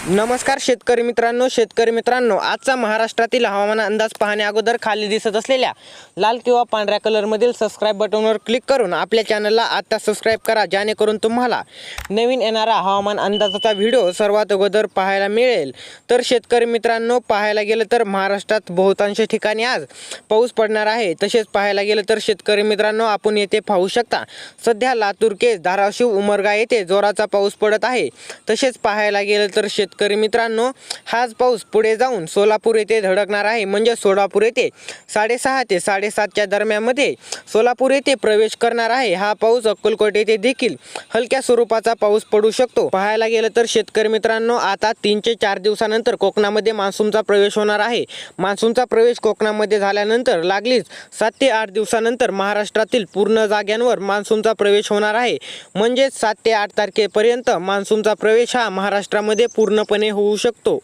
नमस्कार शेतकरी मित्रांनो, आजचा महाराष्ट्रातील हवामान अंदाज पाहण्या अगोदर खाली दिसत असलेल्या लाल किंवा पांढऱ्या कलरमधील सबस्क्राईब बटनवर क्लिक करून आपल्या चॅनलला आता सबस्क्राईब करा, जेणेकरून तुम्हाला नवीन येणारा हवामान अंदाजाचा व्हिडिओ सर्वात अगोदर पाहायला मिळेल। तर शेतकरी मित्रांनो, पाहायला गेलं तर महाराष्ट्रात बहुतांश ठिकाणी आज पाऊस पडणार आहे। तसेच पाहायला गेलं तर शेतकरी मित्रांनो, आपण येथे पाहू शकता सध्या लातूर, केज, धाराशिव, उमरगा येथे जोराचा पाऊस पडत आहे। तसेच पाहायला गेलं तर शेतकरी मित्रांनो, हाच पाऊस पुढे जाऊन सोलापूर येथे धडकणार आहे। म्हणजे सोलापूर येथे 6:30 ते 7:30च्या दरम्यानमध्ये सोलापूर येथे प्रवेश करणार आहे। हा पाऊस अक्कलकोट येथे देखील हलक्या स्वरूपाचा पाऊस पडू शकतो। पाहायला गेलं तर शेतकरी मित्रांनो, आता 3 ते 4 दिवसानंतर कोकणामध्ये मान्सूनचा प्रवेश होणार आहे। मान्सूनचा प्रवेश कोकणामध्ये झाल्यानंतर लागलीच 7 ते 8 दिवसानंतर महाराष्ट्रातील पूर्ण जाग्यांवर मान्सूनचा प्रवेश होणार आहे। म्हणजे 7 ते 8 तारखेपर्यंत मान्सूनचा प्रवेश हा महाराष्ट्रामध्ये पूर्णपणे होऊ शकतो।